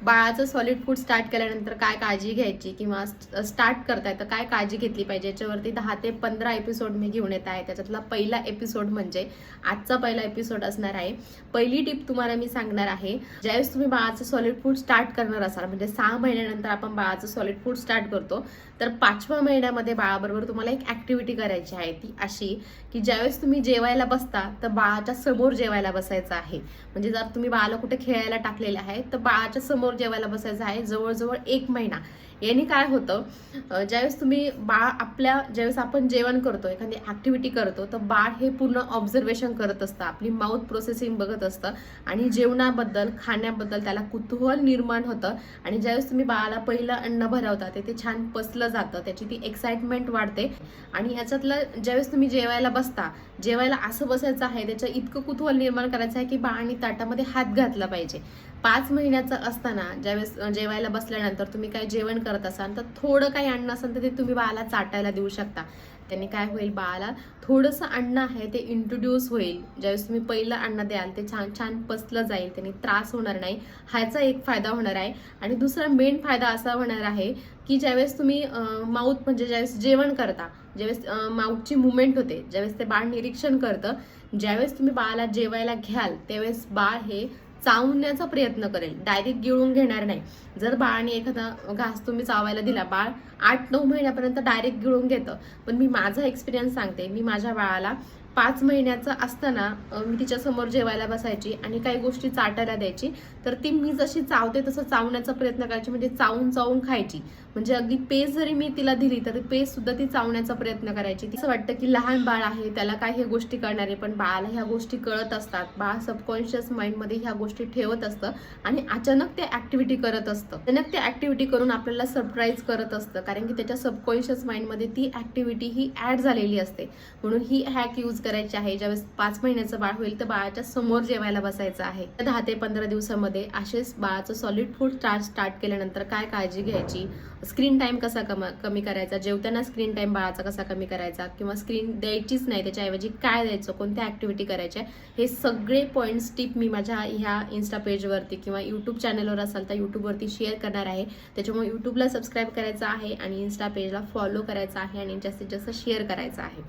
बाळाचं solid food start केल्यानंतर काय काळजी घ्यायची किंवा स्टार्ट करताय तर काय काळजी घेतली पाहिजे याच्यावरती 10 ते 15 एपिसोड मी घेऊन येत आहे. त्याच्यातला पहिला एपिसोड म्हणजे आजचा पहिला एपिसोड असणार आहे. पहिली टिप तुम्हाला मी सांगणार आहे, ज्यावेळेस तुम्ही बाळाचं सॉलिड फूड स्टार्ट करणार असाल, म्हणजे 6 महिन्यानंतर आपण बाळाचं सॉलिड फूड स्टार्ट करतो, तर 5व्या महिन्यामध्ये बाळाबरोबर तुम्हाला एक ऍक्टिव्हिटी करायची आहे. ती अशी की ज्यावेळेस तुम्ही जेवायला बसता तर बाळाच्या समोर जेवायला बसायचं आहे. म्हणजे जर तुम्ही बाळाला कुठे खेळायला टाकलेलं आहे तर बाळाच्या समोर जेवायला बसायचं आहे जवळजवळ 1 महिना. याने काय होतं, ज्यावेळेस तुम्ही ज्यावेळेस आपण जेवण करतो, एखादी ऍक्टिव्हिटी करतो, तर बाळ हे पूर्ण ऑब्झर्वेशन करत असतं, आपली माउथ प्रोसेसिंग बघत असतं आणि जेवणाबद्दल खाण्याबद्दल त्याला कुतूहल निर्माण होतं. आणि ज्यावेळेस तुम्ही बाळाला पहिलं अन्न भरवता ते छान पचलं जातं, त्याची ती एक्साइटमेंट वाढते. आणि याच्यातलं ज्यावेळेस तुम्ही जेवायला बसता, जेवायला असं बसायचं आहे, त्याचं इतकं कुतूहल निर्माण करायचं आहे की बाळाने ताटामध्ये हात घातला पाहिजे. 5 महिन्याचं असताना ज्यावेळेस जेवायला बसल्यानंतर तुम्ही काय जेवण करत असाल तर थोडं काही अन्न असेल तर ते तुम्ही बाळाला चाटायला देऊ शकता. त्याने काय होईल, बाळाला थोडंसं अन्न आहे ते इंट्रोड्यूस होईल. ज्यावेळेस तुम्ही पहिलं अन्न द्याल ते छान छान पचलं जाईल, त्याने त्रास होणार नाही, ह्याचा एक फायदा होणार आहे. आणि दुसरा मेन फायदा असा होणार आहे की ज्यावेळेस तुम्ही माउथ म्हणजे ज्यावेळेस जेवण करता, ज्यावेळेस माउथची मुवमेंट होते, ज्यावेळेस ते बाळ निरीक्षण करतं, ज्यावेळेस तुम्ही बाळाला जेवायला घ्याल त्यावेळेस बाळ हे चावण्याचा प्रयत्न करेल, डायरेक्ट गिळून घेणार नाही. जर बाळाने एखादा घास तुम्ही चावायला दिला, बाळ 8-9 महिन्यापर्यंत डायरेक्ट गिळून घेतं. पण मी माझा एक्सपिरियन्स सांगते, मी माझ्या बाळाला 5 महिन्याचं असताना मी तिच्यासमोर जेवायला बसायची आणि काही गोष्टी चाटायला द्यायची, तर ती मी जशी चावते तसं चावण्याचा प्रयत्न करायची, म्हणजे चावून चावून खायची. म्हणजे अगदी पेस्ट जरी मी तिला दिली तरी पेस्ट सुद्धा ती चावण्याचा प्रयत्न करायची. असं वाटतं की लहान बाळ आहे, त्याला काय हे गोष्टी कळणार आहे, पण बाळाला ह्या गोष्टी कळत असतात. बाळ सबकॉन्शियस माइंडमध्ये ह्या गोष्टी ठेवत असतं आणि अचानक ते ऍक्टिव्हिटी करत असतं. अचानक ते ऍक्टिव्हिटी करून आपल्याला सरप्राईज करत असतं, कारण की त्याच्या सबकॉन्शियस माइंडमध्ये ती ऍक्टिव्हिटी ही ऍड झालेली असते. म्हणून ही हॅक यूज करायची आहे. ज्यावेळेस 5 महिन्याचं बाळ होईल तर बाळाच्या समोर जेवायला बसायचं आहे. 10 ते 15 दिवसामध्ये असेच बाळाचं सॉलिड फूड स्टार्ट केल्यानंतर काय काळजी घ्यायची, स्क्रीन टाइम कसा कमी करायचा, जेवताना स्क्रीन टाइम बाळाचा कसा कमी करायचा किंवा स्क्रीन द्यायचीच नाही, त्याच्याऐवजी काय द्यायचं, कोणत्या ऍक्टिव्हिटी करायच्या, हे सगळे पॉईंट्स टिप मी माझ्या ह्या इन्स्टा पेजवरती किंवा यूट्यूब चॅनलवर असाल तर यूट्यूबवरती शेअर करणार आहे. त्याच्यामुळे यूट्यूबला सबस्क्राईब करायचं आहे आणि इन्स्टा पेजला फॉलो करायचं आहे आणि जास्तीत जास्त शेअर करायचं आहे.